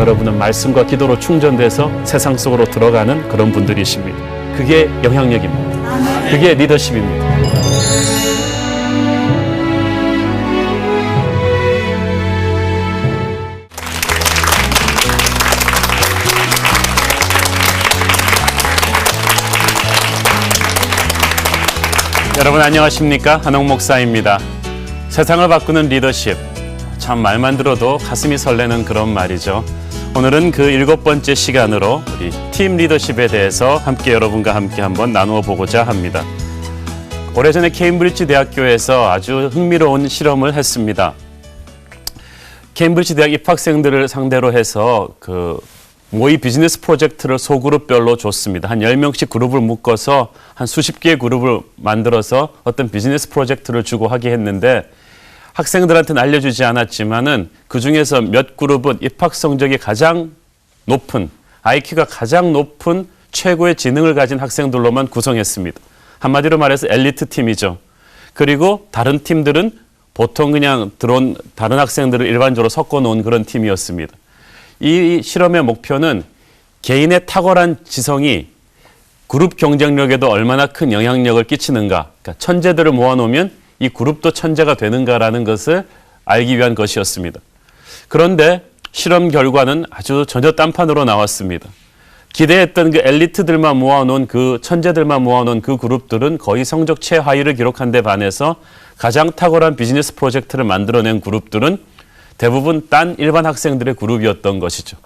여러분은 말씀과 기도로 충전돼서 세상 속으로 들어가는 그런 분들이십니다. 그게 영향력입니다. 그게 리더십입니다. 여러분 안녕하십니까? 한옥 목사입니다. 세상을 바꾸는 리더십, 참 말만 들어도 가슴이 설레는 그런 말이죠. 오늘은 그 7번째 시간으로 우리 팀 리더십에 대해서 함께 여러분과 함께 한번 나누어 보고자 합니다. 오래전에 케임브리지 대학교에서 아주 흥미로운 실험을 했습니다. 케임브리지 대학 입학생들을 상대로 해서 모의 비즈니스 프로젝트를 소그룹별로 줬습니다. 한 10명씩 그룹을 묶어서 한 수십 개의 그룹을 만들어서 어떤 비즈니스 프로젝트를 주고 하게 했는데 학생들한테는 알려주지 않았지만은 그 중에서 몇 그룹은 입학 성적이 가장 높은, IQ가 가장 높은 최고의 지능을 가진 학생들로만 구성했습니다. 한마디로 말해서 엘리트 팀이죠. 그리고 다른 팀들은 보통 그냥 들어온 다른 학생들을 일반적으로 섞어 놓은 그런 팀이었습니다. 이 실험의 목표는 개인의 탁월한 지성이 그룹 경쟁력에도 얼마나 큰 영향력을 끼치는가, 그러니까 천재들을 모아놓으면 이 그룹도 천재가 되는가라는 것을 알기 위한 것이었습니다. 그런데 실험 결과는 아주 전혀 딴판으로 나왔습니다. 기대했던 그 엘리트들만 모아놓은 그 천재들만 모아놓은 그 그룹들은 거의 성적 최하위를 기록한 데 반해서 가장 탁월한 비즈니스 프로젝트를 만들어낸 그룹들은 대부분 딴 일반 학생들의 그룹이었던 것이죠.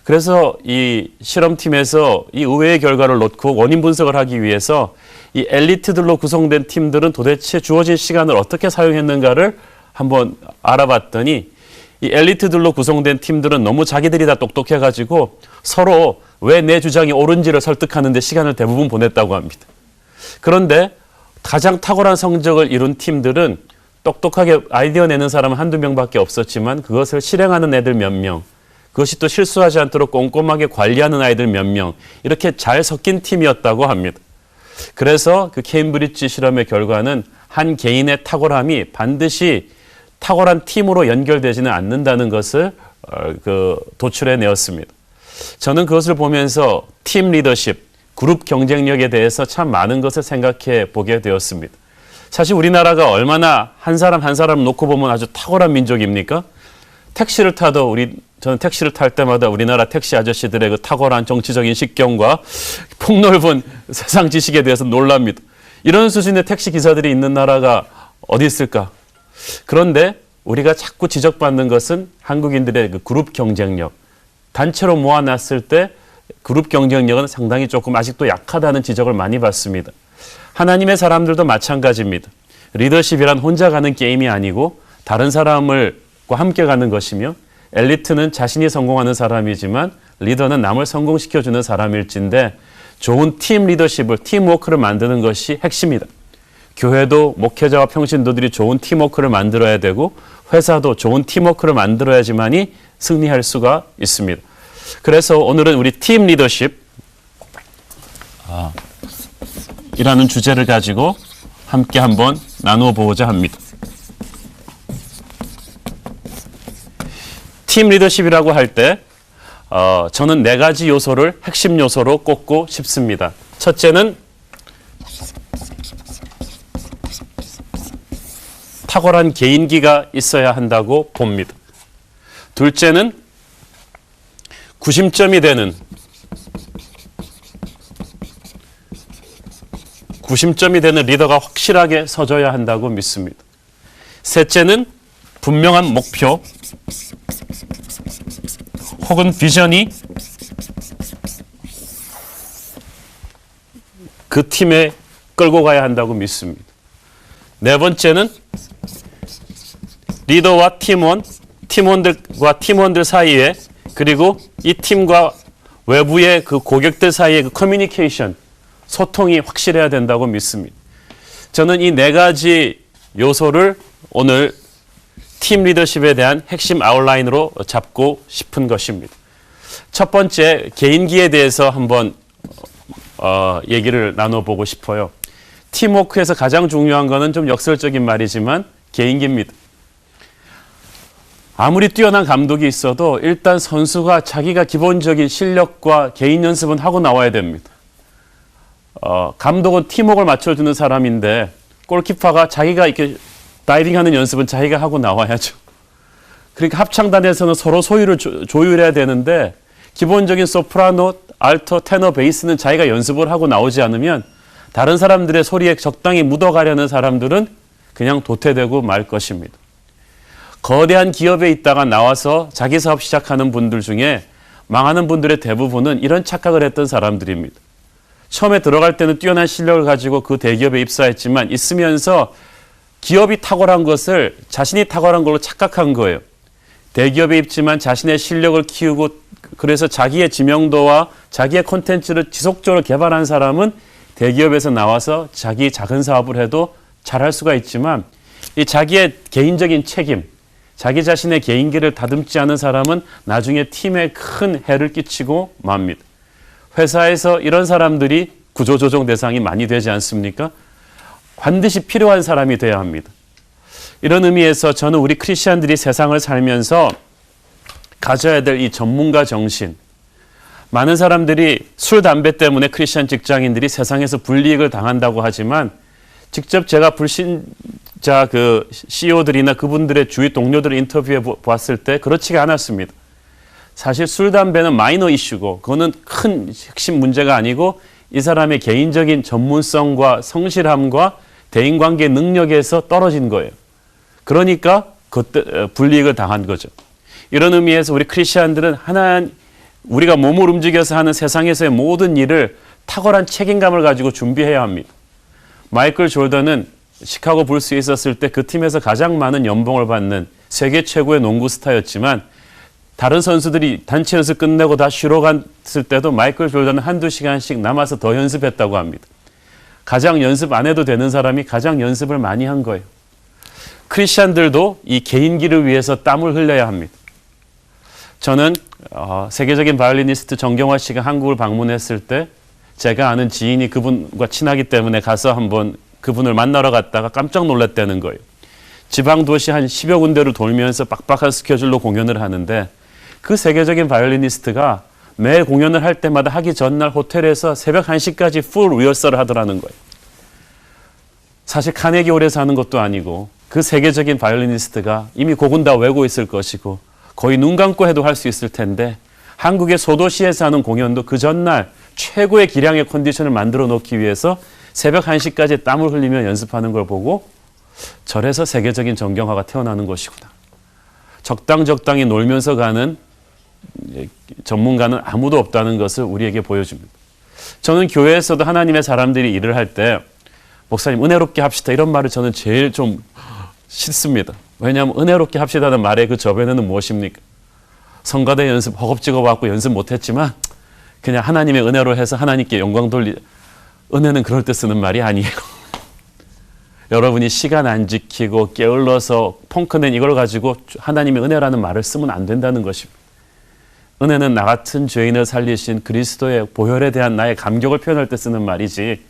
그래서 이 실험팀에서 이 의외의 결과를 놓고 원인 분석을 하기 위해서 이 엘리트들로 구성된 팀들은 도대체 주어진 시간을 어떻게 사용했는가를 한번 알아봤더니 이 엘리트들로 구성된 팀들은 너무 자기들이 다 똑똑해가지고 서로 왜 내 주장이 옳은지를 설득하는 데 시간을 대부분 보냈다고 합니다. 그런데 가장 탁월한 성적을 이룬 팀들은 똑똑하게 아이디어 내는 사람은 한두 명밖에 없었지만 그것을 실행하는 애들 몇 명, 그것이 또 실수하지 않도록 꼼꼼하게 관리하는 아이들 몇 명, 이렇게 잘 섞인 팀이었다고 합니다. 그래서 그 케임브리지 실험의 결과는 한 개인의 탁월함이 반드시 탁월한 팀으로 연결되지는 않는다는 것을 도출해내었습니다. 저는 그것을 보면서 팀 리더십, 그룹 경쟁력에 대해서 참 많은 것을 생각해 보게 되었습니다. 사실 우리나라가 얼마나 한 사람 한 사람 놓고 보면 아주 탁월한 민족입니까? 택시를 타도 저는 택시를 탈 때마다 우리나라 택시 아저씨들의 그 탁월한 정치적인 식견과 폭넓은 세상 지식에 대해서 놀랍니다. 이런 수준의 택시 기사들이 있는 나라가 어디 있을까? 그런데 우리가 자꾸 지적받는 것은 한국인들의 그 그룹 경쟁력, 단체로 모아놨을 때 그룹 경쟁력은 상당히 조금 아직도 약하다는 지적을 많이 받습니다. 하나님의 사람들도 마찬가지입니다. 리더십이란 혼자 가는 게임이 아니고 다른 사람과 함께 가는 것이며 엘리트는 자신이 성공하는 사람이지만 리더는 남을 성공시켜주는 사람일진데 좋은 팀 리더십을, 팀워크를 만드는 것이 핵심이다. 교회도 목회자와 평신도들이 좋은 팀워크를 만들어야 되고 회사도 좋은 팀워크를 만들어야지만이 승리할 수가 있습니다. 그래서 오늘은 우리 팀 리더십 이라는 주제를 가지고 함께 한번 나누어 보고자 합니다. 팀 리더십이라고 할 때 저는 4가지 요소를 핵심 요소로 꼽고 싶습니다. 첫째는 탁월한 개인기가 있어야 한다고 봅니다. 둘째는 구심점이 되는 리더가 확실하게 서줘야 한다고 믿습니다. 셋째는 분명한 목표 혹은 비전이 그 팀에 끌고 가야 한다고 믿습니다. 네 번째는 리더와 팀원들과 팀원들 사이에 그리고 이 팀과 외부의 그 고객들 사이의 그 커뮤니케이션, 소통이 확실해야 된다고 믿습니다. 저는 이 4가지 요소를 오늘 팀 리더십에 대한 핵심 아웃라인으로 잡고 싶은 것입니다. 첫 번째, 개인기에 대해서 한번 얘기를 나눠보고 싶어요. 팀워크에서 가장 중요한 것은 좀 역설적인 말이지만 개인기입니다. 아무리 뛰어난 감독이 있어도 일단 선수가 자기가 기본적인 실력과 개인 연습은 하고 나와야 됩니다. 감독은 팀워크를 맞춰주는 사람인데 골키퍼가 자기가 이렇게 다이빙하는 연습은 자기가 하고 나와야죠. 그러니까 합창단에서는 서로 소유를 조율해야 되는데 기본적인 소프라노, 알토, 테너, 베이스는 자기가 연습을 하고 나오지 않으면 다른 사람들의 소리에 적당히 묻어가려는 사람들은 그냥 도태되고 말 것입니다. 거대한 기업에 있다가 나와서 자기 사업 시작하는 분들 중에 망하는 분들의 대부분은 이런 착각을 했던 사람들입니다. 처음에 들어갈 때는 뛰어난 실력을 가지고 그 대기업에 입사했지만 있으면서 기업이 탁월한 것을 자신이 탁월한 걸로 착각한 거예요. 대기업에 있지만 자신의 실력을 키우고 그래서 자기의 지명도와 자기의 콘텐츠를 지속적으로 개발한 사람은 대기업에서 나와서 자기 작은 사업을 해도 잘할 수가 있지만 이 자기의 개인적인 책임, 자기 자신의 개인기를 다듬지 않은 사람은 나중에 팀에 큰 해를 끼치고 맙니다. 회사에서 이런 사람들이 구조조정 대상이 많이 되지 않습니까? 반드시 필요한 사람이 돼야 합니다. 이런 의미에서 저는 우리 크리스찬들이 세상을 살면서 가져야 될 이 전문가 정신. 많은 사람들이 술, 담배 때문에 크리스찬 직장인들이 세상에서 불이익을 당한다고 하지만 직접 제가 불신자 그 CEO들이나 그분들의 주위 동료들을 인터뷰해 보았을 때 그렇지가 않았습니다. 사실 술, 담배는 마이너 이슈고 그거는 큰 핵심 문제가 아니고 이 사람의 개인적인 전문성과 성실함과 대인관계 능력에서 떨어진 거예요. 그러니까 그때 불이익을 당한 거죠. 이런 의미에서 우리 크리스천들은 우리가 몸을 움직여서 하는 세상에서의 모든 일을 탁월한 책임감을 가지고 준비해야 합니다. 마이클 조던은 시카고 불스에 있었을 때 그 팀에서 가장 많은 연봉을 받는 세계 최고의 농구 스타였지만 다른 선수들이 단체 연습 끝내고 다 쉬러 갔을 때도 마이클 조던은 한두 시간씩 남아서 더 연습했다고 합니다. 가장 연습 안 해도 되는 사람이 가장 연습을 많이 한 거예요. 크리스천들도 이 개인기를 위해서 땀을 흘려야 합니다. 저는 세계적인 바이올리니스트 정경화 씨가 한국을 방문했을 때 제가 아는 지인이 그분과 친하기 때문에 가서 한번 그분을 만나러 갔다가 깜짝 놀랐다는 거예요. 지방 도시 한 10여 군데를 돌면서 빡빡한 스케줄로 공연을 하는데 그 세계적인 바이올리니스트가 매 공연을 할 때마다 하기 전날 호텔에서 새벽 1시까지 풀 리허설을 하더라는 거예요. 사실 카네기 홀에서 하는 것도 아니고 그 세계적인 바이올리니스트가 이미 곡은 다 외고 있을 것이고 거의 눈 감고 해도 할 수 있을 텐데 한국의 소도시에서 하는 공연도 그 전날 최고의 기량의 컨디션을 만들어 놓기 위해서 새벽 1시까지 땀을 흘리며 연습하는 걸 보고 저래서 세계적인 정경화가 태어나는 것이구나. 적당히 놀면서 가는 전문가는 아무도 없다는 것을 우리에게 보여줍니다. 저는 교회에서도 하나님의 사람들이 일을 할 때 목사님 은혜롭게 합시다 이런 말을 저는 제일 좀 싫습니다. 왜냐하면 은혜롭게 합시다는 말의 그 저변에는 무엇입니까? 성가대 연습 허겁지겁 받고 연습 못했지만 그냥 하나님의 은혜로 해서 하나님께 영광 은혜는 그럴 때 쓰는 말이 아니에요. 여러분이 시간 안 지키고 게을러서 펑크낸 이걸 가지고 하나님의 은혜라는 말을 쓰면 안 된다는 것입니다. 은혜는 나 같은 죄인을 살리신 그리스도의 보혈에 대한 나의 감격을 표현할 때 쓰는 말이지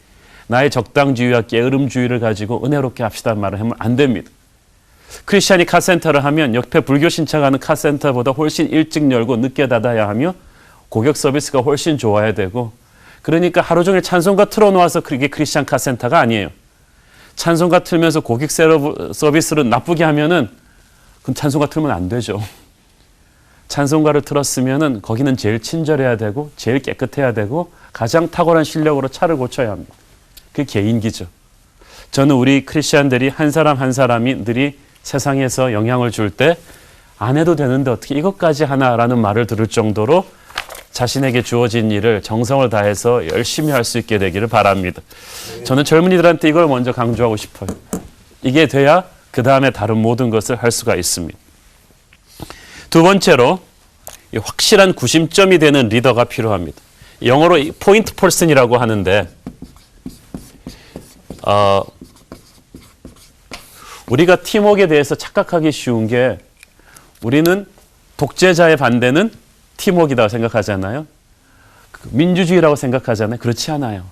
나의 적당주의와 게으름주의를 가지고 은혜롭게 합시다는 말을 하면 안 됩니다. 크리스찬이 카센터를 하면 옆에 불교 신청하는 카센터보다 훨씬 일찍 열고 늦게 닫아야 하며 고객 서비스가 훨씬 좋아야 되고 그러니까 하루 종일 찬송가 틀어놓아서 그게 크리스찬 카센터가 아니에요. 찬송가 틀면서 고객 서비스를 나쁘게 하면은 그럼 찬송가 틀면 안 되죠. 찬송가를 틀었으면은 거기는 제일 친절해야 되고 제일 깨끗해야 되고 가장 탁월한 실력으로 차를 고쳐야 합니다. 그게 개인기죠. 저는 우리 크리스찬들이 한 사람 한 사람들이 세상에서 영향을 줄 때 안 해도 되는데 어떻게 이것까지 하나라는 말을 들을 정도로 자신에게 주어진 일을 정성을 다해서 열심히 할 수 있게 되기를 바랍니다. 저는 젊은이들한테 이걸 먼저 강조하고 싶어요. 이게 돼야 그 다음에 다른 모든 것을 할 수가 있습니다. 두 번째로 확실한 구심점이 되는 리더가 필요합니다. 영어로 포인트 퍼슨이라고 하는데 우리가 팀워크에 대해서 착각하기 쉬운 게 우리는 독재자의 반대는 팀워크이라고 생각하잖아요. 민주주의라고 생각하잖아요. 그렇지 않아요.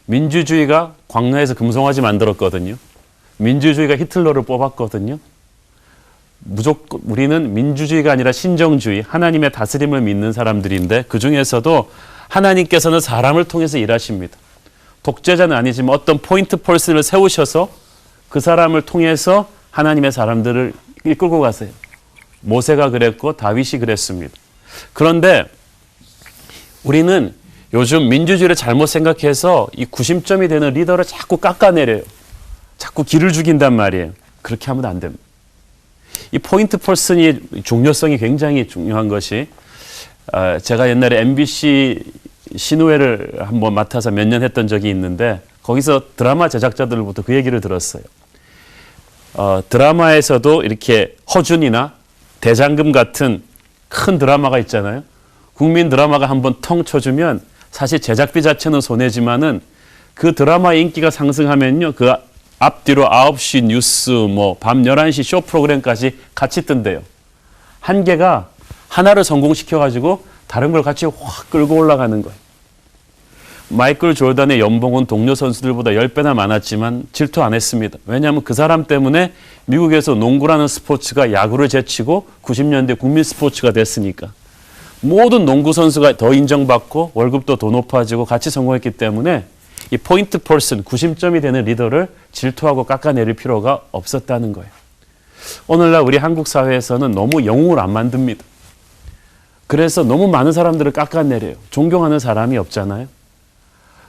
민주주의가 광야에서 금송아지 만들었거든요. 민주주의가 히틀러를 뽑았거든요. 무조건 우리는 민주주의가 아니라 신정주의, 하나님의 다스림을 믿는 사람들인데 그 중에서도 하나님께서는 사람을 통해서 일하십니다. 독재자는 아니지만 어떤 포인트 펄슨을 세우셔서 그 사람을 통해서 하나님의 사람들을 이끌고 가세요. 모세가 그랬고 다윗이 그랬습니다. 그런데 우리는 요즘 민주주의를 잘못 생각해서 이 구심점이 되는 리더를 자꾸 깎아내려요. 자꾸 기를 죽인단 말이에요. 그렇게 하면 안 됩니다. 이 포인트 펄슨이 중요성이 굉장히 중요한 것이 제가 옛날에 MBC 신우회를 한번 맡아서 몇 년 했던 적이 있는데 거기서 드라마 제작자들로부터 그 얘기를 들었어요. 드라마에서도 이렇게 허준이나 대장금 같은 큰 드라마가 있잖아요. 국민 드라마가 한번 텅 쳐주면 사실 제작비 자체는 손해지만은 그 드라마의 인기가 상승하면요. 그 앞뒤로 9시 뉴스, 밤 11시 쇼 프로그램까지 같이 뜬대요. 한 개가 하나를 성공시켜가지고 다른 걸 같이 확 끌고 올라가는 거예요. 마이클 조던의 연봉은 동료 선수들보다 10배나 많았지만 질투 안 했습니다. 왜냐하면 그 사람 때문에 미국에서 농구라는 스포츠가 야구를 제치고 90년대 국민 스포츠가 됐으니까. 모든 농구 선수가 더 인정받고 월급도 더 높아지고 같이 성공했기 때문에 이 포인트 펄슨, 구심점이 되는 리더를 질투하고 깎아내릴 필요가 없었다는 거예요. 오늘날 우리 한국 사회에서는 너무 영웅을 안 만듭니다. 그래서 너무 많은 사람들을 깎아내려요. 존경하는 사람이 없잖아요.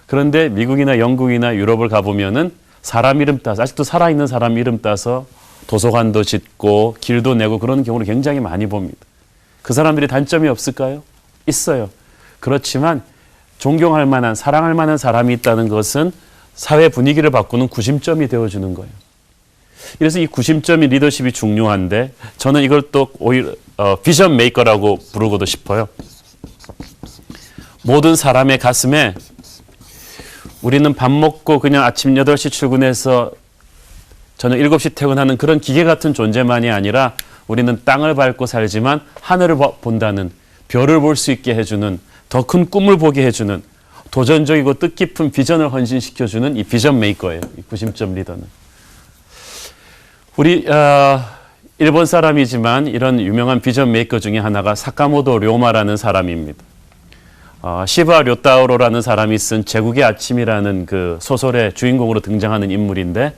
그런데 미국이나 영국이나 유럽을 가보면은 사람 이름 따서, 아직도 살아있는 사람 이름 따서 도서관도 짓고 길도 내고 그런 경우를 굉장히 많이 봅니다. 그 사람들이 단점이 없을까요? 있어요. 그렇지만 존경할 만한, 사랑할 만한 사람이 있다는 것은 사회 분위기를 바꾸는 구심점이 되어주는 거예요. 그래서 이 구심점이 리더십이 중요한데 저는 이걸 또 오히려 비전 메이커라고 부르고도 싶어요. 모든 사람의 가슴에 우리는 밥 먹고 그냥 아침 8시 출근해서 저녁 7시 퇴근하는 그런 기계 같은 존재만이 아니라 우리는 땅을 밟고 살지만 하늘을 본다는, 별을 볼 수 있게 해주는, 더 큰 꿈을 보게 해주는, 도전적이고 뜻깊은 비전을 헌신시켜주는 이 비전 메이커예요. 이 구심점 리더는. 우리 일본 사람이지만 이런 유명한 비전 메이커 중에 하나가 사카모토 료마라는 사람입니다. 시바 료타오로라는 사람이 쓴 제국의 아침이라는 그 소설의 주인공으로 등장하는 인물인데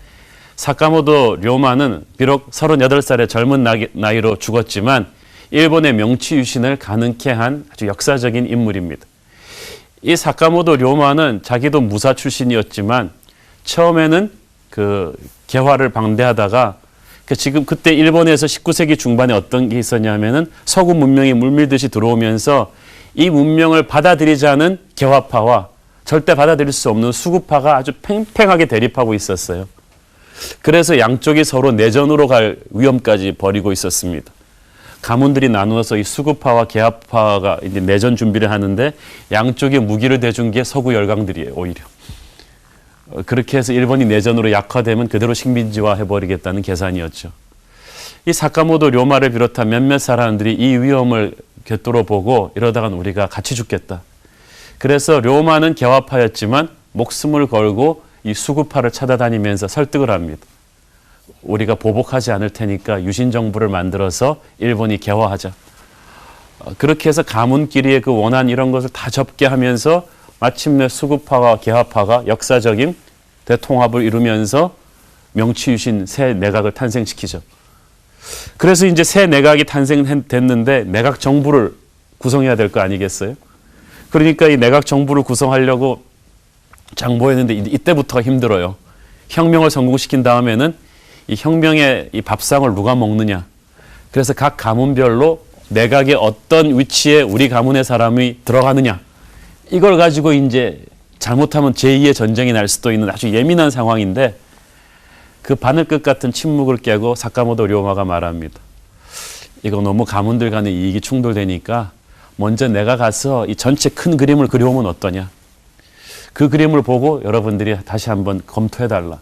사카모토 료마는 비록 38살의 젊은 나이로 죽었지만 일본의 명치 유신을 가능케 한 아주 역사적인 인물입니다. 이 사카모토 료마는 자기도 무사 출신이었지만 처음에는 그 개화를 방대하다가 지금 그때 일본에서 19세기 중반에 어떤 게 있었냐면은 서구 문명이 물밀듯이 들어오면서 이 문명을 받아들이지 않은 개화파와 절대 받아들일 수 없는 수구파가 아주 팽팽하게 대립하고 있었어요. 그래서 양쪽이 서로 내전으로 갈 위험까지 벌이고 있었습니다. 가문들이 나누어서 이 수구파와 개화파가 이제 내전 준비를 하는데 양쪽에 무기를 대준 게 서구 열강들이에요, 오히려. 그렇게 해서 일본이 내전으로 약화되면 그대로 식민지화 해버리겠다는 계산이었죠. 이 사카모토 료마를 비롯한 몇몇 사람들이 이 위험을 곁도로 보고 이러다간 우리가 같이 죽겠다. 그래서 료마는 개화파였지만 목숨을 걸고 이 수구파를 찾아다니면서 설득을 합니다. 우리가 보복하지 않을 테니까 유신 정부를 만들어서 일본이 개화하자. 그렇게 해서 가문끼리의 그 원한 이런 것을 다 접게 하면서 마침내 수구파와 개화파가 역사적인 대통합을 이루면서 명치유신 새 내각을 탄생시키죠. 그래서 이제 새 내각이 탄생됐는데 내각 정부를 구성해야 될 거 아니겠어요? 그러니까 이 내각 정부를 구성하려고 장보했는데 이때부터가 힘들어요. 혁명을 성공시킨 다음에는 이 혁명의 이 밥상을 누가 먹느냐. 그래서 각 가문별로 내각의 어떤 위치에 우리 가문의 사람이 들어가느냐. 이걸 가지고 이제 잘못하면 제2의 전쟁이 날 수도 있는 아주 예민한 상황인데 그 바늘끝 같은 침묵을 깨고 사카모토 료마가 말합니다. 이거 너무 가문들 간의 이익이 충돌되니까 먼저 내가 가서 이 전체 큰 그림을 그려오면 어떠냐. 그 그림을 보고 여러분들이 다시 한번 검토해달라.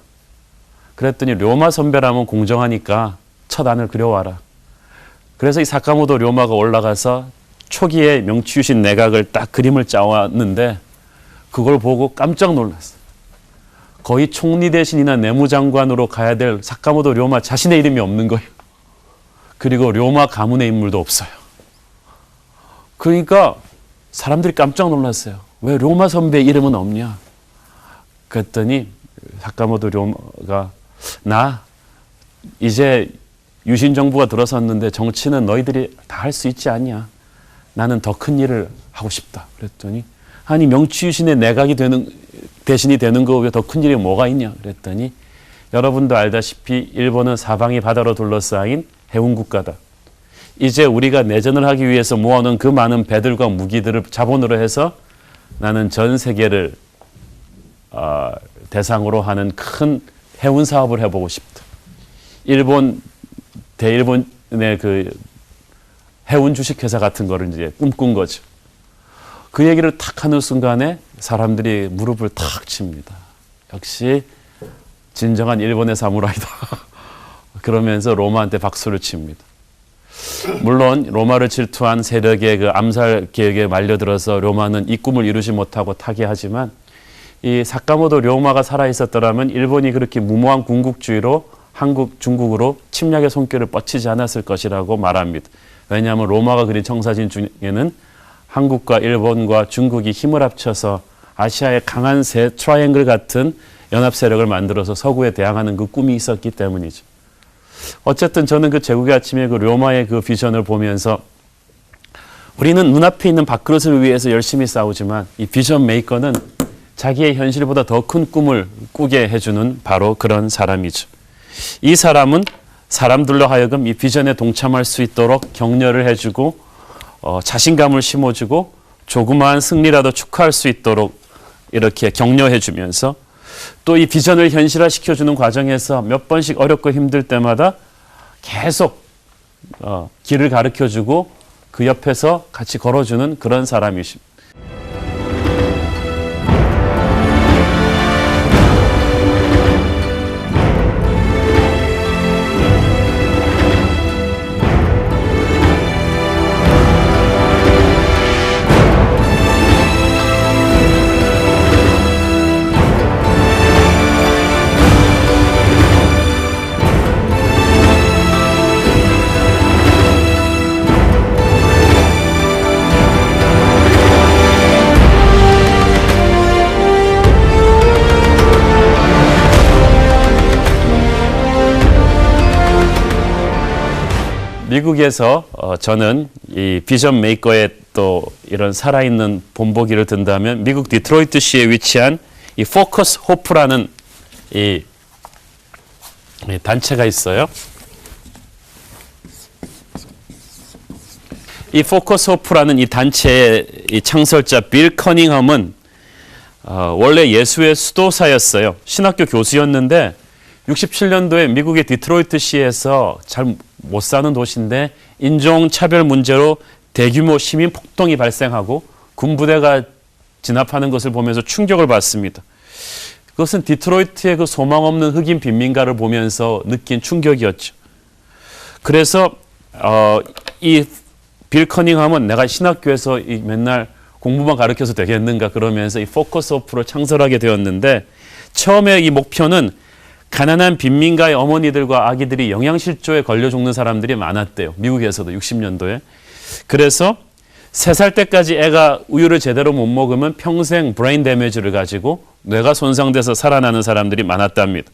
그랬더니 료마 선배라면 공정하니까 첫 안을 그려와라. 그래서 이 사카모토 료마가 올라가서 초기에 명치유신 내각을 딱 그림을 짜왔는데 그걸 보고 깜짝 놀랐어요. 거의 총리 대신이나 내무장관으로 가야 될 사카모토 료마 자신의 이름이 없는 거예요. 그리고 로마 가문의 인물도 없어요. 그러니까 사람들이 깜짝 놀랐어요. 왜 로마 선배 이름은 없냐? 그랬더니 사카모토 료마가 나 이제 유신 정부가 들어섰는데 정치는 너희들이 다 할 수 있지 않냐? 나는 더 큰 일을 하고 싶다. 그랬더니 아니 명치유신의 내각이 대신이 되는 거 외에 더 큰 일이 뭐가 있냐? 그랬더니 여러분도 알다시피 일본은 사방이 바다로 둘러싸인 해운 국가다. 이제 우리가 내전을 하기 위해서 모아놓은 그 많은 배들과 무기들을 자본으로 해서 나는 전 세계를 대상으로 하는 큰 해운 사업을 해보고 싶다. 대일본의 그 해운 주식회사 같은 거를 이제 꿈꾼 거죠. 그 얘기를 탁 하는 순간에 사람들이 무릎을 탁 칩니다. 역시 진정한 일본의 사무라이다. 그러면서 로마한테 박수를 칩니다. 물론 로마를 질투한 세력의 그 암살 계획에 말려들어서 로마는 이 꿈을 이루지 못하고 타계하지만 이 사카모토 료마가 살아있었더라면 일본이 그렇게 무모한 군국주의로 중국으로 침략의 손길을 뻗치지 않았을 것이라고 말합니다. 왜냐하면 로마가 그린 청사진 중에는 한국과 일본과 중국이 힘을 합쳐서 아시아의 강한 새 트라이앵글 같은 연합 세력을 만들어서 서구에 대항하는 그 꿈이 있었기 때문이죠. 어쨌든 저는 그 제국의 아침에 그 로마의 그 비전을 보면서 우리는 눈앞에 있는 밥그릇을 위해서 열심히 싸우지만 이 비전 메이커는 자기의 현실보다 더 큰 꿈을 꾸게 해주는 바로 그런 사람이죠. 이 사람은 사람들로 하여금 이 비전에 동참할 수 있도록 격려를 해주고 자신감을 심어주고 조그마한 승리라도 축하할 수 있도록 이렇게 격려해주면서 또 이 비전을 현실화시켜주는 과정에서 몇 번씩 어렵고 힘들 때마다 계속 길을 가르쳐주고 그 옆에서 같이 걸어주는 그런 사람이십니다. 미국에서 저는 이 비전 메이커의 또 이런 살아있는 본보기를 든다면 미국 디트로이트시에 위치한 이 포커스 호프라는 이 단체가 있어요. 이 포커스 호프라는 이 단체의 이 창설자 빌 커닝엄은 원래 예수의 수도사였어요. 신학교 교수였는데 67년도에 미국의 디트로이트시에서 잘 못 사는 도시인데 인종차별 문제로 대규모 시민 폭동이 발생하고 군부대가 진압하는 것을 보면서 충격을 받습니다. 그것은 디트로이트의 그 소망 없는 흑인 빈민가를 보면서 느낀 충격이었죠. 그래서 이 빌 커닝엄은 내가 신학교에서 맨날 공부만 가르쳐서 되겠는가 그러면서 이 포커스 호프를 창설하게 되었는데 처음에 이 목표는 가난한 빈민가의 어머니들과 아기들이 영양실조에 걸려 죽는 사람들이 많았대요. 미국에서도 60년도에. 그래서 3살 때까지 애가 우유를 제대로 못 먹으면 평생 브레인 데미지를 가지고 뇌가 손상돼서 살아나는 사람들이 많았답니다.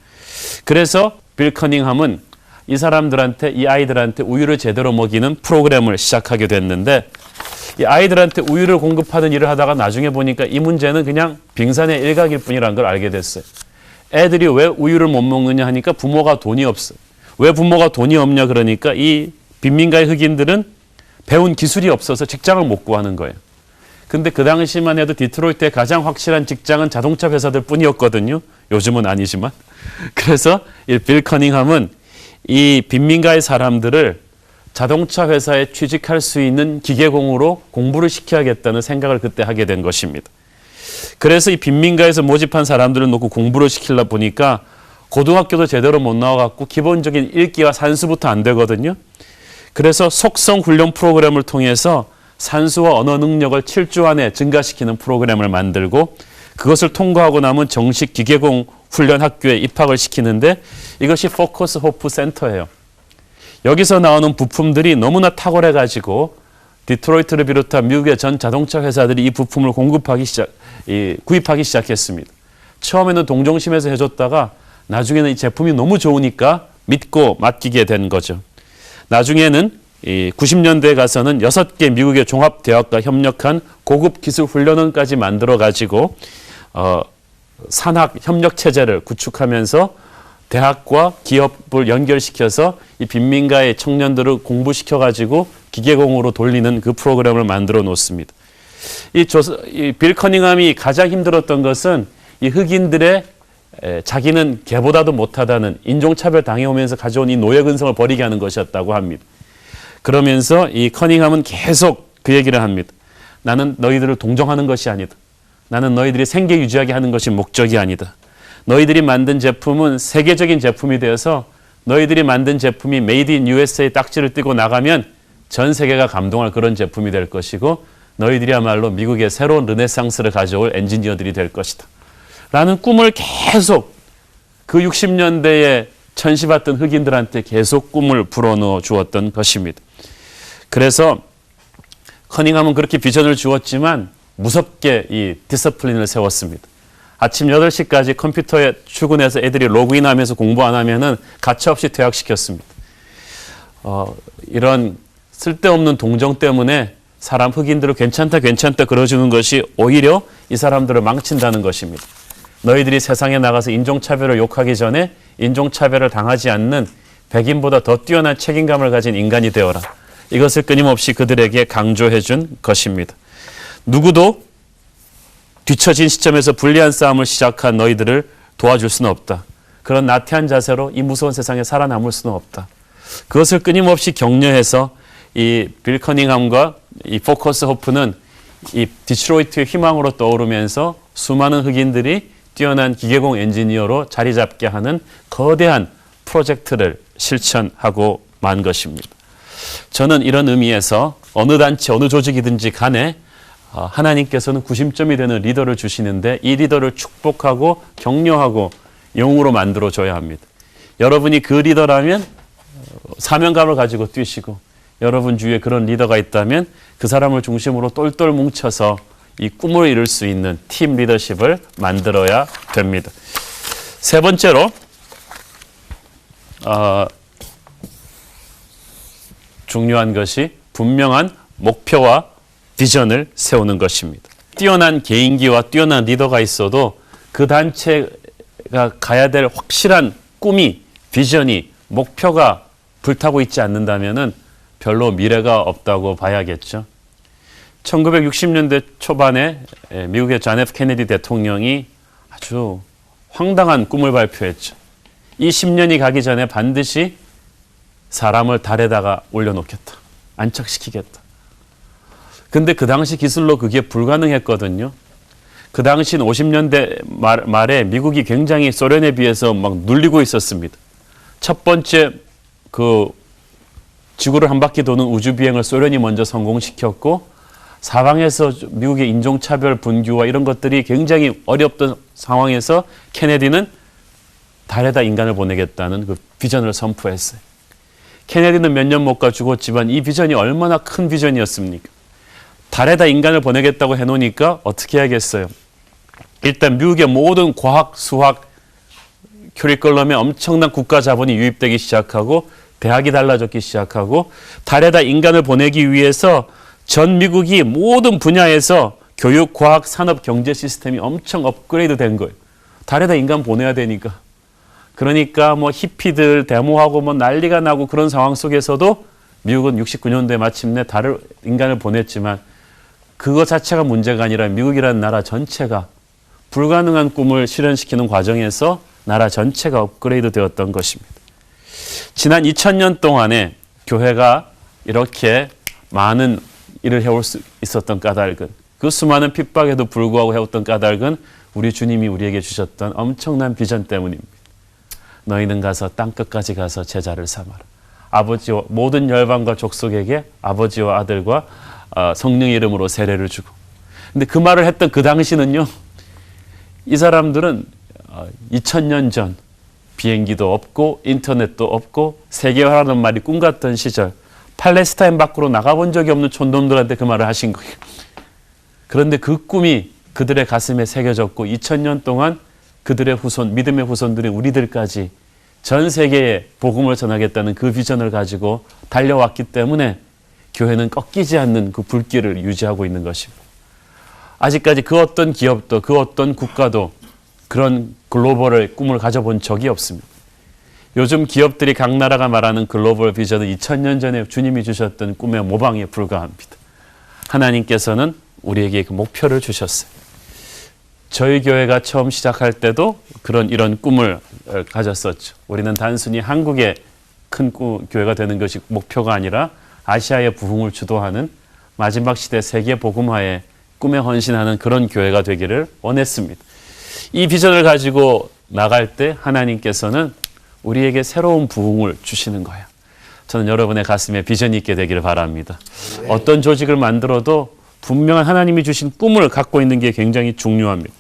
그래서 빌 커닝엄은 이 아이들한테 우유를 제대로 먹이는 프로그램을 시작하게 됐는데 이 아이들한테 우유를 공급하는 일을 하다가 나중에 보니까 이 문제는 그냥 빙산의 일각일 뿐이라는 걸 알게 됐어요. 애들이 왜 우유를 못 먹느냐 하니까 부모가 돈이 없어요. 왜 부모가 돈이 없냐 그러니까 이 빈민가의 흑인들은 배운 기술이 없어서 직장을 못 구하는 거예요. 근데 그 당시만 해도 디트로이트의 가장 확실한 직장은 자동차 회사들 뿐이었거든요. 요즘은 아니지만. 그래서 이 빌 커닝엄은 이 빈민가의 사람들을 자동차 회사에 취직할 수 있는 기계공으로 공부를 시켜야겠다는 생각을 그때 하게 된 것입니다. 그래서 이 빈민가에서 모집한 사람들을 놓고 공부를 시키려 보니까 고등학교도 제대로 못 나와갖고 기본적인 읽기와 산수부터 안 되거든요. 그래서 속성 훈련 프로그램을 통해서 산수와 언어 능력을 7주 안에 증가시키는 프로그램을 만들고 그것을 통과하고 나면 정식 기계공 훈련 학교에 입학을 시키는데 이것이 포커스 호프 센터예요. 여기서 나오는 부품들이 너무나 탁월해가지고 디트로이트를 비롯한 미국의 전 자동차 회사들이 이 부품을 구입하기 시작했습니다. 처음에는 동정심에서 해줬다가 나중에는 이 제품이 너무 좋으니까 믿고 맡기게 된 거죠. 나중에는 90년대에 가서는 6개 미국의 종합대학과 협력한 고급 기술 훈련원까지 만들어가지고 산학 협력 체제를 구축하면서 대학과 기업을 연결시켜서 이 빈민가의 청년들을 공부시켜가지고 기계공으로 돌리는 그 프로그램을 만들어 놓습니다. 이 빌 커닝ham이 가장 힘들었던 것은 이 흑인들의 자기는 개보다도 못하다는 인종차별 당해오면서 가져온 이 노예근성을 버리게 하는 것이었다고 합니다. 그러면서 이 커닝ham은 계속 그 얘기를 합니다. 나는 너희들을 동정하는 것이 아니다. 나는 너희들이 생계 유지하게 하는 것이 목적이 아니다. 너희들이 만든 제품은 세계적인 제품이 되어서 너희들이 만든 제품이 메이드 인 USA 딱지를 띄고 나가면 전 세계가 감동할 그런 제품이 될 것이고 너희들이야말로 미국의 새로운 르네상스를 가져올 엔지니어들이 될 것이다. 라는 꿈을 계속 그 60년대에 천시받던 흑인들한테 계속 꿈을 불어넣어 주었던 것입니다. 그래서 커닝ham은 그렇게 비전을 주었지만 무섭게 이 디서플린을 세웠습니다. 아침 8시까지 컴퓨터에 출근해서 애들이 로그인하면서 공부 안 하면은 가차없이 퇴학시켰습니다. 이런 쓸데없는 동정 때문에 사람 흑인들을 괜찮다 그러주는 것이 오히려 이 사람들을 망친다는 것입니다. 너희들이 세상에 나가서 인종차별을 욕하기 전에 인종차별을 당하지 않는 백인보다 더 뛰어난 책임감을 가진 인간이 되어라. 이것을 끊임없이 그들에게 강조해 준 것입니다. 누구도 뒤처진 시점에서 불리한 싸움을 시작한 너희들을 도와줄 수는 없다. 그런 나태한 자세로 이 무서운 세상에 살아남을 수는 없다. 그것을 끊임없이 격려해서 이 빌 커닝ham과 이 포커스 호프는 이 디트로이트의 희망으로 떠오르면서 수많은 흑인들이 뛰어난 기계공 엔지니어로 자리 잡게 하는 거대한 프로젝트를 실천하고 만 것입니다. 저는 이런 의미에서 어느 단체, 어느 조직이든지 간에 하나님께서는 구심점이 되는 리더를 주시는데 이 리더를 축복하고 격려하고 영으로 만들어줘야 합니다. 여러분이 그 리더라면 사명감을 가지고 뛰시고 여러분 주위에 그런 리더가 있다면 그 사람을 중심으로 똘똘 뭉쳐서 이 꿈을 이룰 수 있는 팀 리더십을 만들어야 됩니다. 세 번째로 중요한 것이 분명한 목표와 비전을 세우는 것입니다. 뛰어난 개인기와 뛰어난 리더가 있어도 그 단체가 가야 될 확실한 꿈이, 비전이, 목표가 불타고 있지 않는다면은 별로 미래가 없다고 봐야겠죠. 1960년대 초반에 미국의 존 F 케네디 대통령이 아주 황당한 꿈을 발표했죠. 이 10년이 가기 전에 반드시 사람을 달에다가 올려놓겠다. 안착시키겠다. 근데 그 당시 기술로 그게 불가능했거든요. 그 당시는 50년대 말에 미국이 굉장히 소련에 비해서 막 눌리고 있었습니다. 첫 번째 그 지구를 한 바퀴 도는 우주 비행을 소련이 먼저 성공시켰고 사방에서 미국의 인종차별 분규와 이런 것들이 굉장히 어렵던 상황에서 케네디는 달에다 인간을 보내겠다는 그 비전을 선포했어요. 케네디는 몇 년 못 가 죽었지만 이 비전이 얼마나 큰 비전이었습니까? 달에다 인간을 보내겠다고 해놓으니까 어떻게 해야겠어요? 일단 미국의 모든 과학, 수학 커리큘럼에 엄청난 국가 자본이 유입되기 시작하고 대학이 달라졌기 시작하고 달에다 인간을 보내기 위해서 전 미국이 모든 분야에서 교육, 과학, 산업, 경제 시스템이 엄청 업그레이드 된 거예요. 달에다 인간 보내야 되니까. 그러니까 뭐 히피들 데모하고 뭐 난리가 나고 그런 상황 속에서도 미국은 69년도에 마침내 인간을 보냈지만 그거 자체가 문제가 아니라 미국이라는 나라 전체가 불가능한 꿈을 실현시키는 과정에서 나라 전체가 업그레이드 되었던 것입니다. 지난 2000년 동안에 교회가 이렇게 많은 일을 해올 수 있었던 까닭은 그 수많은 핍박에도 불구하고 해왔던 까닭은 우리 주님이 우리에게 주셨던 엄청난 비전 때문입니다. 너희는 가서 땅끝까지 가서 제자를 삼아라. 아버지와 모든 열방과 족속에게 아버지와 아들과 성령 이름으로 세례를 주고. 근데 그 말을 했던 그 당시는요. 이 사람들은 2000년 전 비행기도 없고 인터넷도 없고 세계화라는 말이 꿈 같던 시절, 팔레스타인 밖으로 나가본 적이 없는 촌놈들한테 그 말을 하신 거예요. 그런데 그 꿈이 그들의 가슴에 새겨졌고 2000년 동안 그들의 후손, 믿음의 후손들이 우리들까지 전 세계에 복음을 전하겠다는 그 비전을 가지고 달려왔기 때문에 교회는 꺾이지 않는 그 불길을 유지하고 있는 것입니다. 아직까지 그 어떤 기업도 그 어떤 국가도 그런 글로벌의 꿈을 가져본 적이 없습니다. 요즘 기업들이 각 나라가 말하는 글로벌 비전은 2000년 전에 주님이 주셨던 꿈의 모방에 불과합니다. 하나님께서는 우리에게 그 목표를 주셨어요. 저희 교회가 처음 시작할 때도 이런 꿈을 가졌었죠. 우리는 단순히 한국의 큰 교회가 되는 것이 목표가 아니라 아시아의 부흥을 주도하는 마지막 시대 세계 복음화에 꿈에 헌신하는 그런 교회가 되기를 원했습니다. 이 비전을 가지고 나갈 때 하나님께서는 우리에게 새로운 부흥을 주시는 거예요. 저는 여러분의 가슴에 비전이 있게 되기를 바랍니다. 어떤 조직을 만들어도 분명한 하나님이 주신 꿈을 갖고 있는 게 굉장히 중요합니다.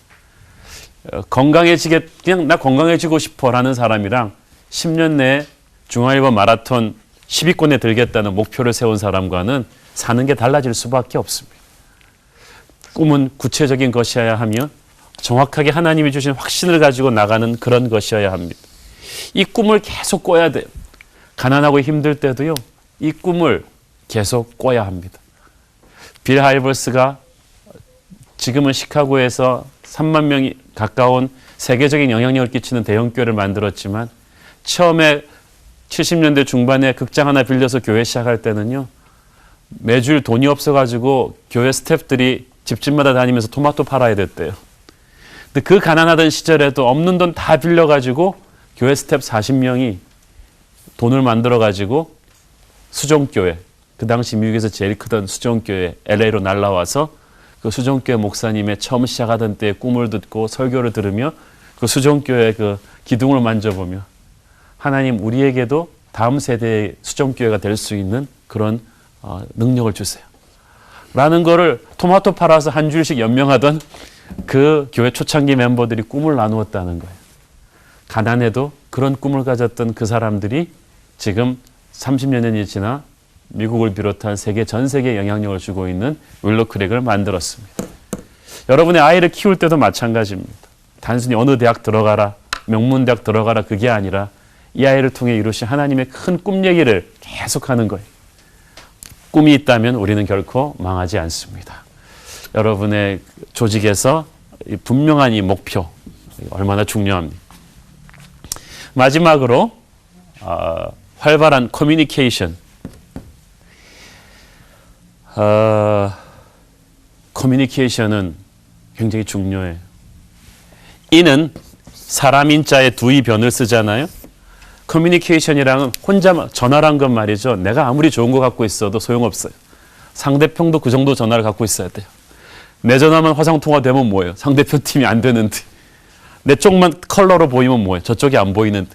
그냥 나 건강해지고 싶어 라는 사람이랑 10년 내에 중앙일보 마라톤 10위권에 들겠다는 목표를 세운 사람과는 사는 게 달라질 수밖에 없습니다. 꿈은 구체적인 것이어야 하며 정확하게 하나님이 주신 확신을 가지고 나가는 그런 것이어야 합니다. 이 꿈을 계속 꿔야 돼요. 가난하고 힘들 때도요, 이 꿈을 계속 꿔야 합니다. 빌 하이버스가 지금은 시카고에서 3만 명이 가까운 세계적인 영향력을 끼치는 대형교회를 만들었지만 처음에 70년대 중반에 극장 하나 빌려서 교회 시작할 때는요, 매주일 돈이 없어가지고 교회 스태프들이 집집마다 다니면서 토마토 팔아야 됐대요. 근데 그 가난하던 시절에도 없는 돈 다 빌려가지고 교회 스태프 40명이 돈을 만들어가지고 수종교회, 그 당시 미국에서 제일 크던 수종교회 LA로 날라와서 그 수종교회 목사님의 처음 시작하던 때의 꿈을 듣고 설교를 들으며 그 수종교회 그 기둥을 만져보며 하나님 우리에게도 다음 세대의 수종교회가 될 수 있는 그런 능력을 주세요. 라는 거를 토마토 팔아서 한 줄씩 연명하던 그 교회 초창기 멤버들이 꿈을 나누었다는 거예요. 가난해도 그런 꿈을 가졌던 그 사람들이 지금 30여 년이 지나 미국을 비롯한 전 세계에 영향력을 주고 있는 윌로크릭을 만들었습니다. 여러분의 아이를 키울 때도 마찬가지입니다. 단순히 어느 대학 들어가라, 명문대학 들어가라 그게 아니라 이 아이를 통해 이루신 하나님의 큰 꿈 얘기를 계속하는 거예요. 꿈이 있다면 우리는 결코 망하지 않습니다. 여러분의 조직에서 분명한 이 목표 얼마나 중요합니다. 마지막으로 활발한 커뮤니케이션. 커뮤니케이션은 굉장히 중요해요. 이는 사람 인자의 두의 변을 쓰잖아요. 커뮤니케이션이랑은 혼자 전화란 건 말이죠. 내가 아무리 좋은 거 갖고 있어도 소용없어요. 상대편도 그 정도 전화를 갖고 있어야 돼요. 내 전화만 화상통화 되면 뭐예요? 상대편 팀이 안 되는데. 내 쪽만 컬러로 보이면 뭐예요? 저쪽이 안 보이는데.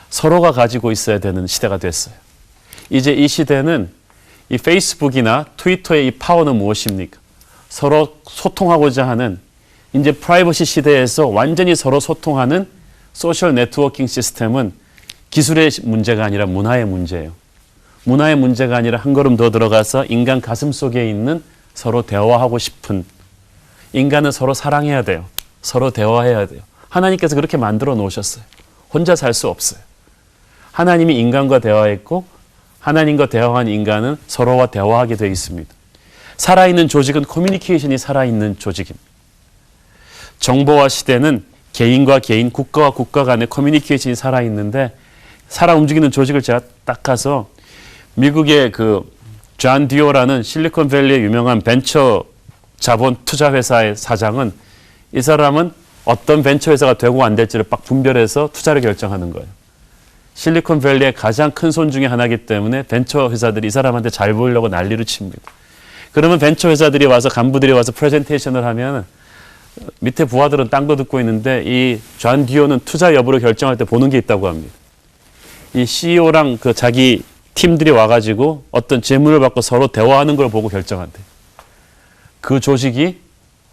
서로가 가지고 있어야 되는 시대가 됐어요. 이제 이 시대는 이 페이스북이나 트위터의 이 파워는 무엇입니까? 서로 소통하고자 하는 이제 프라이버시 시대에서 완전히 서로 소통하는 소셜 네트워킹 시스템은 기술의 문제가 아니라 문화의 문제예요. 문화의 문제가 아니라 한 걸음 더 들어가서 인간 가슴 속에 있는 서로 대화하고 싶은, 인간은 서로 사랑해야 돼요. 서로 대화해야 돼요. 하나님께서 그렇게 만들어 놓으셨어요. 혼자 살 수 없어요. 하나님이 인간과 대화했고 하나님과 대화한 인간은 서로와 대화하게 되어 있습니다. 살아있는 조직은 커뮤니케이션이 살아있는 조직입니다. 정보화 시대는 개인과 개인, 국가와 국가 간의 커뮤니케이션이 살아있는데 살아 움직이는 조직을 제가 딱 가서 미국의 그 존 디오라는 실리콘밸리의 유명한 벤처 자본 투자 회사의 사장은 이 사람은 어떤 벤처 회사가 되고 안 될지를 딱 분별해서 투자를 결정하는 거예요. 실리콘밸리의 가장 큰 손 중에 하나이기 때문에 벤처 회사들이 이 사람한테 잘 보이려고 난리를 칩니다. 그러면 벤처 회사들이 와서 간부들이 와서 프레젠테이션을 하면 밑에 부하들은 딴 거 듣고 있는데 이 존 디오는 투자 여부를 결정할 때 보는 게 있다고 합니다. 이 CEO랑 그 자기 팀들이 와가지고 어떤 재물을 받고 서로 대화하는 걸 보고 결정한대. 그 조직이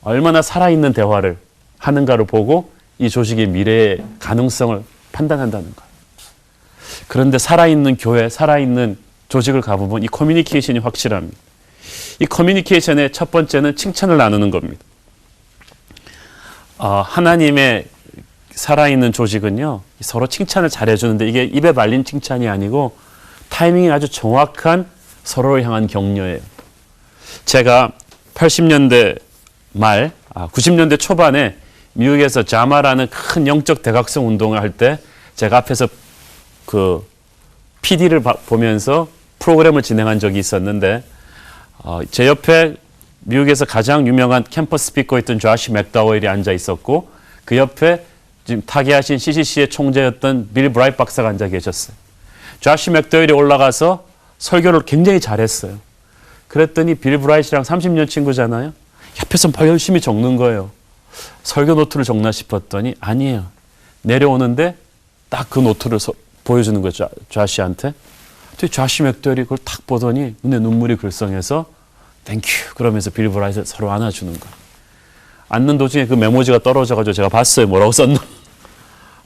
얼마나 살아있는 대화를 하는가를 보고 이 조직의 미래의 가능성을 판단한다는 거예요. 그런데 살아있는 교회, 살아있는 조직을 가보면 이 커뮤니케이션이 확실합니다. 이 커뮤니케이션의 첫 번째는 칭찬을 나누는 겁니다. 하나님의 살아있는 조직은요, 서로 칭찬을 잘해주는데 이게 입에 발린 칭찬이 아니고 타이밍이 아주 정확한 서로를 향한 격려예요. 제가 80년대 말, 90년대 초반에 미국에서 자마라는 큰 영적 대각성 운동을 할 때 제가 앞에서 그 PD를 보면서 프로그램을 진행한 적이 있었는데 제 옆에 미국에서 가장 유명한 캠퍼스 스피커였던 조시 맥다웰이 앉아 있었고 그 옆에 지금 타계하신 CCC의 총재였던 빌 브라이트 박사가 앉아 계셨어요. 조시 맥다웰이 올라가서 설교를 굉장히 잘했어요. 그랬더니 빌 브라이트랑 30년 친구잖아요. 옆에서 열심히 적는 거예요. 설교 노트를 적나 싶었더니 아니에요. 내려오는데 딱 그 노트를 보여주는 거죠. 조시한테. 조시 맥다웰이 그걸 탁 보더니 눈에 눈물이 글썽해서 땡큐 그러면서 빌 브라이트를 서로 안아주는 거예요. 앉는 도중에 그 메모지가 떨어져가지고 제가 봤어요. 뭐라고 썼나.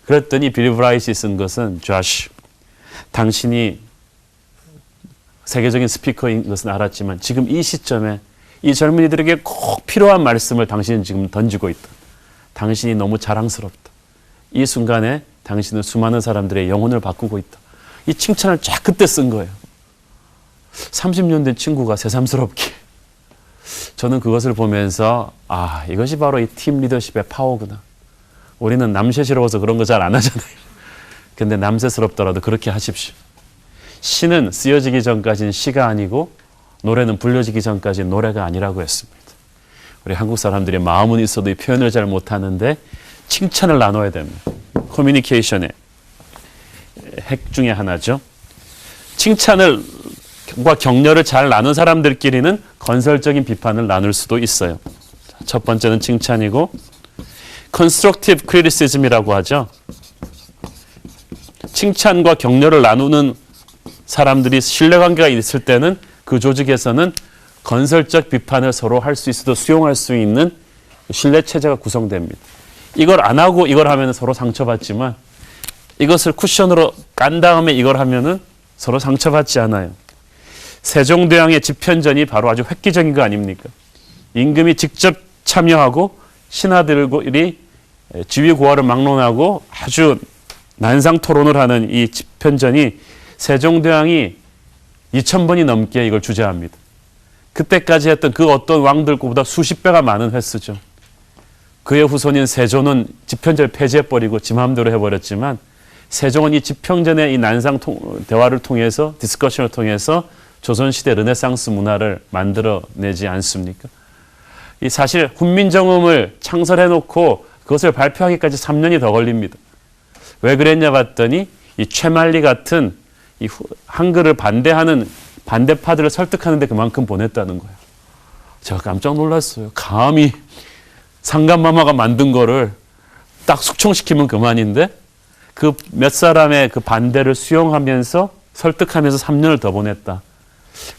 그랬더니 빌 브라이트이 쓴 것은 조시, 당신이 세계적인 스피커인 것은 알았지만 지금 이 시점에 이 젊은이들에게 꼭 필요한 말씀을 당신은 지금 던지고 있다. 당신이 너무 자랑스럽다. 이 순간에 당신은 수많은 사람들의 영혼을 바꾸고 있다. 이 칭찬을 쫙 그때 쓴 거예요. 30년 된 친구가 새삼스럽게. 저는 그것을 보면서 이것이 바로 이 팀 리더십의 파워구나. 우리는 남새스러워서 그런 거 잘 안 하잖아요. 근데 남새스럽더라도 그렇게 하십시오. 시는 쓰여지기 전까지는 시가 아니고 노래는 불려지기 전까지는 노래가 아니라고 했습니다. 우리 한국 사람들이 마음은 있어도 이 표현을 잘 못하는데 칭찬을 나눠야 됩니다. 커뮤니케이션의 핵 중에 하나죠. 칭찬과 격려를 잘 나눈 사람들끼리는 건설적인 비판을 나눌 수도 있어요. 첫 번째는 칭찬이고 constructive criticism이라고 하죠. 칭찬과 격려를 나누는 사람들이 신뢰관계가 있을 때는 그 조직에서는 건설적 비판을 서로 할 수 있어도 수용할 수 있는 신뢰체제가 구성됩니다. 이걸 안 하고 이걸 하면 서로 상처받지만 이것을 쿠션으로 깐 다음에 이걸 하면 서로 상처받지 않아요. 세종대왕의 집현전이 바로 아주 획기적인 거 아닙니까? 임금이 직접 참여하고 신하들이 지위고하를 막론하고 아주 난상토론을 하는 이 집현전이 세종대왕이 2000번이 넘게 이걸 주재합니다. 그때까지 했던 그 어떤 왕들보다 수십 배가 많은 횟수죠. 그의 후손인 세조는 집현전을 폐지해버리고 지 마음대로 해버렸지만 세종은 이 집현전의 이 난상 대화를 통해서 디스커션을 통해서 조선시대 르네상스 문화를 만들어내지 않습니까? 이 사실 훈민정음을 창설해놓고 그것을 발표하기까지 3년이 더 걸립니다. 왜 그랬냐 봤더니 이 최만리 같은 이 한글을 반대하는 반대파들을 설득하는 데 그만큼 보냈다는 거예요. 제가 깜짝 놀랐어요. 감히 상감마마가 만든 거를 딱 숙청시키면 그만인데 그 몇 사람의 그 반대를 수용하면서 설득하면서 3년을 더 보냈다.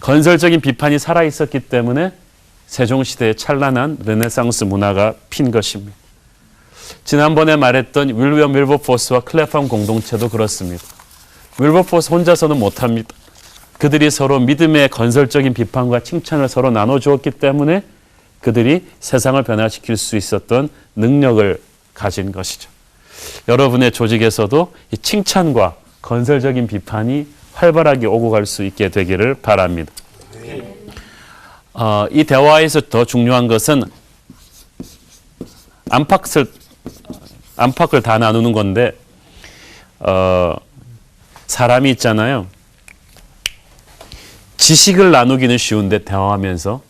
건설적인 비판이 살아있었기 때문에 세종시대의 찬란한 르네상스 문화가 핀 것입니다. 지난번에 말했던 윌리엄 윌버포스와 클래팜 공동체도 그렇습니다. 윌버포스 혼자서는 못합니다. 그들이 서로 믿음의 건설적인 비판과 칭찬을 서로 나눠주었기 때문에 그들이 세상을 변화시킬 수 있었던 능력을 가진 것이죠. 여러분의 조직에서도 이 칭찬과 건설적인 비판이 활발하게 오고 갈 수 있게 되기를 바랍니다. 이 대화에서 더 중요한 것은 안팎을 다 나누는 건데 사람이 있잖아요. 지식을 나누기는 쉬운데 대화하면서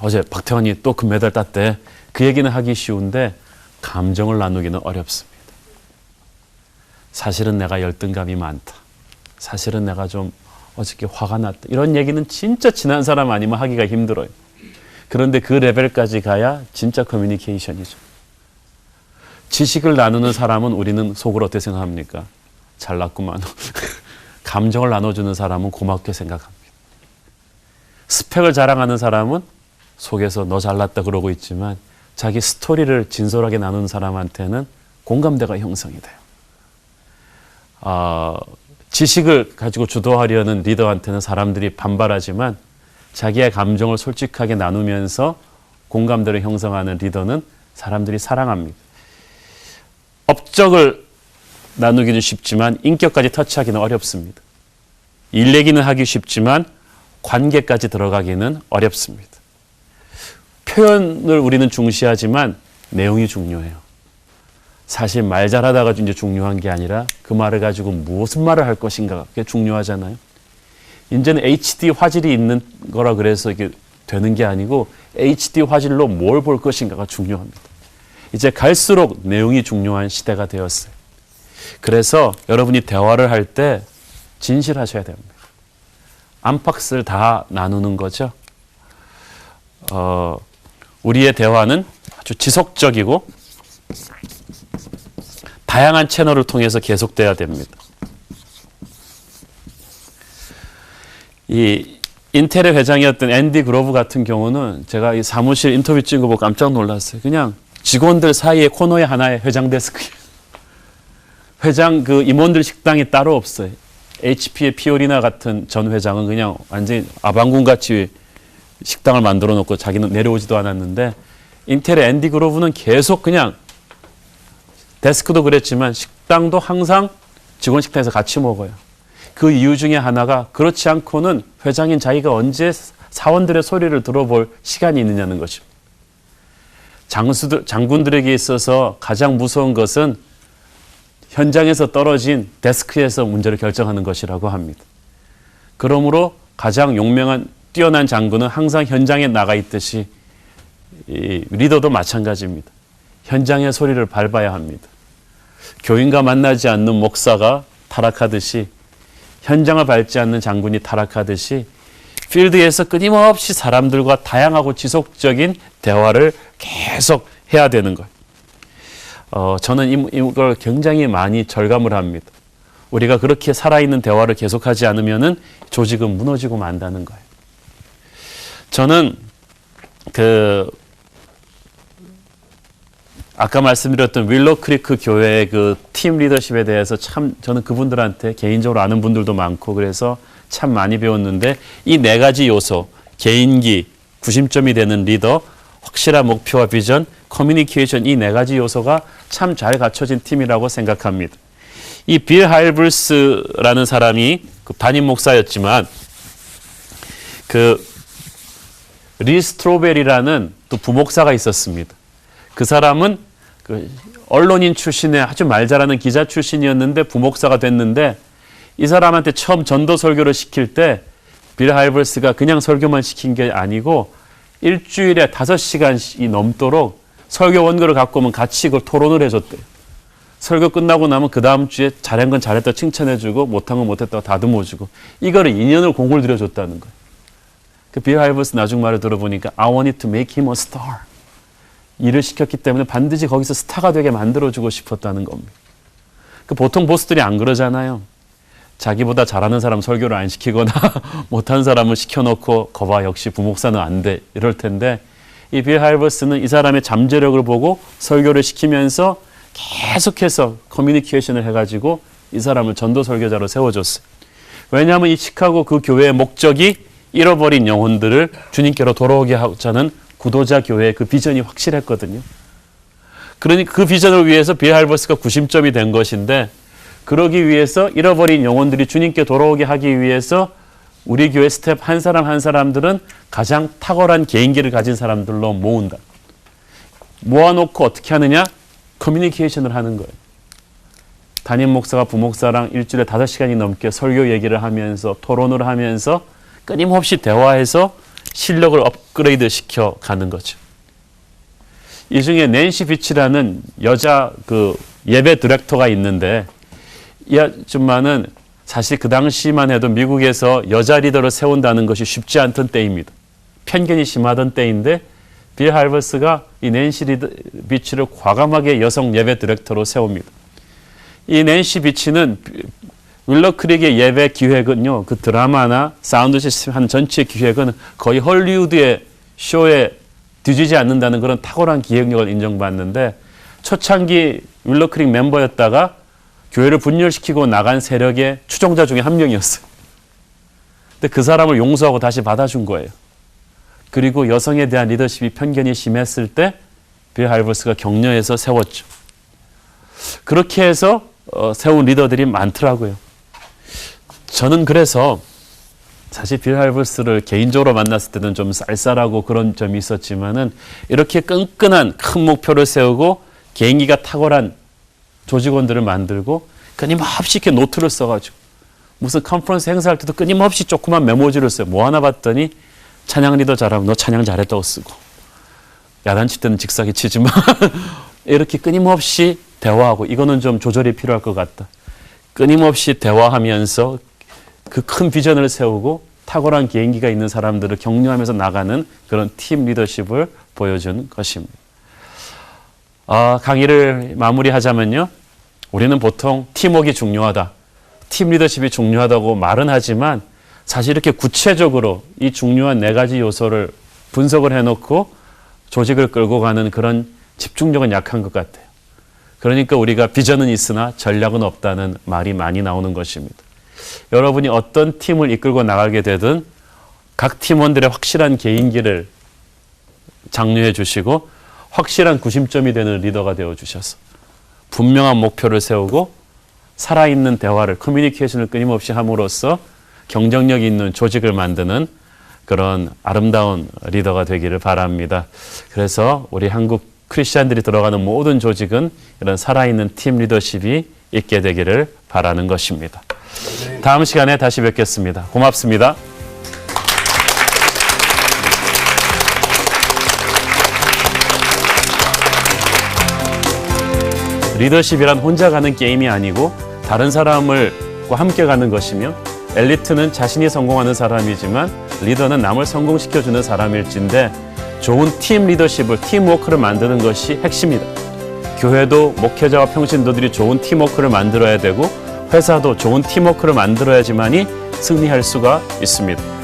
어제 박태환이 또 금메달 땄대. 그 얘기는 하기 쉬운데 감정을 나누기는 어렵습니다. 사실은 내가 열등감이 많다. 사실은 내가 좀 어저께 화가 났다. 이런 얘기는 진짜 친한 사람 아니면 하기가 힘들어요. 그런데 그 레벨까지 가야 진짜 커뮤니케이션이죠. 지식을 나누는 사람은 우리는 속으로 어떻게 생각합니까? 잘났구만. 감정을 나눠주는 사람은 고맙게 생각합니다. 스펙을 자랑하는 사람은 속에서 너 잘났다 그러고 있지만 자기 스토리를 진솔하게 나누는 사람한테는 공감대가 형성이 돼요. 지식을 가지고 주도하려는 리더한테는 사람들이 반발하지만 자기의 감정을 솔직하게 나누면서 공감대를 형성하는 리더는 사람들이 사랑합니다. 업적을 나누기는 쉽지만 인격까지 터치하기는 어렵습니다. 일 얘기는 하기 쉽지만 관계까지 들어가기는 어렵습니다. 표현을 우리는 중시하지만 내용이 중요해요. 사실 말 잘하다가 이제 중요한 게 아니라 그 말을 가지고 무슨 말을 할 것인가 그게 중요하잖아요. 이제는 HD 화질이 있는 거라 그래서 이게 되는 게 아니고 HD 화질로 뭘 볼 것인가가 중요합니다. 이제 갈수록 내용이 중요한 시대가 되었어요. 그래서 여러분이 대화를 할 때 진실하셔야 됩니다. 안팎을 다 나누는 거죠. 우리의 대화는 아주 지속적이고 다양한 채널을 통해서 계속돼야 됩니다. 이 인텔의 회장이었던 앤디 그로브 같은 경우는 제가 이 사무실 인터뷰 찍어보고 깜짝 놀랐어요. 그냥 직원들 사이에 코너에 하나의 회장 데스크예요. 회장 그 임원들 식당이 따로 없어요. HP의 피오리나 같은 전 회장은 그냥 완전히 아방궁같이 식당을 만들어 놓고 자기는 내려오지도 않았는데 인텔의 앤디 그로브는 계속 그냥 데스크도 그랬지만 식당도 항상 직원 식당에서 같이 먹어요. 그 이유 중에 하나가 그렇지 않고는 회장인 자기가 언제 사원들의 소리를 들어볼 시간이 있느냐는 것입니다. 장군들에게 있어서 가장 무서운 것은 현장에서 떨어진 데스크에서 문제를 결정하는 것이라고 합니다. 그러므로 가장 용맹한 뛰어난 장군은 항상 현장에 나가 있듯이 이 리더도 마찬가지입니다. 현장의 소리를 밟아야 합니다. 교인과 만나지 않는 목사가 타락하듯이 현장을 밟지 않는 장군이 타락하듯이 필드에서 끊임없이 사람들과 다양하고 지속적인 대화를 계속 해야 되는 거예요. 저는 이걸 굉장히 많이 절감을 합니다. 우리가 그렇게 살아있는 대화를 계속하지 않으면은 조직은 무너지고 만다는 거예요. 저는 아까 말씀드렸던 윌로 크리크 교회의 그 팀 리더십에 대해서 참 저는 그분들한테 개인적으로 아는 분들도 많고 그래서 참 많이 배웠는데 이 네 가지 요소, 개인기, 구심점이 되는 리더, 확실한 목표와 비전, 커뮤니케이션 이 네 가지 요소가 참 잘 갖춰진 팀이라고 생각합니다. 이 빌 하일브스라는 사람이 그 담임 목사였지만 리 스트로벨이라는 또 부목사가 있었습니다. 그 사람은 언론인 출신의 아주 말 잘하는 기자 출신이었는데 부목사가 됐는데 이 사람한테 처음 전도 설교를 시킬 때 빌 하일브스가 그냥 설교만 시킨 게 아니고 일주일에 5시간이 넘도록 설교 원고를 갖고 오면 같이 이걸 토론을 해줬대요. 설교 끝나고 나면 그 다음 주에 잘한 건 잘했다 칭찬해주고 못한 건 못했다고 다듬어주고 이거를 2년을 공을 들여줬다는 거예요. 그 빌 하일브스 나중 말을 들어보니까 I wanted to make him a star. 일을 시켰기 때문에 반드시 거기서 스타가 되게 만들어주고 싶었다는 겁니다. 보통 보스들이 안 그러잖아요. 자기보다 잘하는 사람 설교를 안 시키거나 못하는 사람을 시켜놓고 거봐 역시 부목사는 안 돼 이럴 텐데 이 빌 하일버스는 이 사람의 잠재력을 보고 설교를 시키면서 계속해서 커뮤니케이션을 해가지고 이 사람을 전도 설교자로 세워줬어요. 왜냐하면 이 시카고 그 교회의 목적이 잃어버린 영혼들을 주님께로 돌아오게 하자는 구도자 교회의 그 비전이 확실했거든요. 그러니 그 비전을 위해서 빌 하일버스가 구심점이 된 것인데 그러기 위해서 잃어버린 영혼들이 주님께 돌아오게 하기 위해서 우리 교회 스텝 한 사람 한 사람들은 가장 탁월한 개인기를 가진 사람들로 모은다. 모아놓고 어떻게 하느냐? 커뮤니케이션을 하는 거예요. 담임 목사가 부목사랑 일주일에 5시간이 넘게 설교 얘기를 하면서 토론을 하면서 끊임없이 대화해서 실력을 업그레이드 시켜 가는 거죠. 이 중에 낸시 비치라는 여자 예배 디렉터가 있는데 이 아줌마는 사실 그 당시만 해도 미국에서 여자 리더를 세운다는 것이 쉽지 않던 때입니다. 편견이 심하던 때인데 빌 하일버스가 이 낸시 비치를 과감하게 여성 예배 디렉터로 세웁니다. 이 낸시 비치는 윌러 크릭의 예배 기획은요, 그 드라마나 사운드 시스템 한 전체 기획은 거의 헐리우드의 쇼에 뒤지지 않는다는 그런 탁월한 기획력을 인정받는데 초창기 윌러 크릭 멤버였다가 교회를 분열시키고 나간 세력의 추종자 중에 한 명이었어요. 근데 그 사람을 용서하고 다시 받아준 거예요. 그리고 여성에 대한 리더십이 편견이 심했을 때 빌 할버스가 격려해서 세웠죠. 그렇게 해서 세운 리더들이 많더라고요. 저는 그래서 사실 빌 할버스를 개인적으로 만났을 때는 좀 쌀쌀하고 그런 점이 있었지만은 이렇게 끈끈한 큰 목표를 세우고 개인기가 탁월한 조직원들을 만들고 끊임없이 이렇게 노트를 써가지고 무슨 컨퍼런스 행사할 때도 끊임없이 조그만 메모지를 써요. 뭐 하나 봤더니 찬양 리더 잘하면 너 찬양 잘했다고 쓰고 야단칠 때는 직사기 치지만 이렇게 끊임없이 대화하고 이거는 좀 조절이 필요할 것 같다. 끊임없이 대화하면서 그 큰 비전을 세우고 탁월한 개인기가 있는 사람들을 격려하면서 나가는 그런 팀 리더십을 보여준 것입니다. 강의를 마무리하자면요. 우리는 보통 팀워크가 중요하다. 팀 리더십이 중요하다고 말은 하지만 사실 이렇게 구체적으로 이 중요한 4가지 요소를 분석을 해놓고 조직을 끌고 가는 그런 집중력은 약한 것 같아요. 그러니까 우리가 비전은 있으나 전략은 없다는 말이 많이 나오는 것입니다. 여러분이 어떤 팀을 이끌고 나가게 되든 각 팀원들의 확실한 개인기를 장려해 주시고 확실한 구심점이 되는 리더가 되어 주셔서 분명한 목표를 세우고 살아있는 대화를 커뮤니케이션을 끊임없이 함으로써 경쟁력 있는 조직을 만드는 그런 아름다운 리더가 되기를 바랍니다. 그래서 우리 한국 크리스찬들이 들어가는 모든 조직은 이런 살아있는 팀 리더십이 있게 되기를 바라는 것입니다. 다음 시간에 다시 뵙겠습니다. 고맙습니다. 리더십이란 혼자 가는 게임이 아니고 다른 사람과 함께 가는 것이며 엘리트는 자신이 성공하는 사람이지만 리더는 남을 성공시켜주는 사람일진데 좋은 팀 리더십을 팀워크를 만드는 것이 핵심이다. 교회도 목회자와 평신도들이 좋은 팀워크를 만들어야 되고 회사도 좋은 팀워크를 만들어야지만이 승리할 수가 있습니다.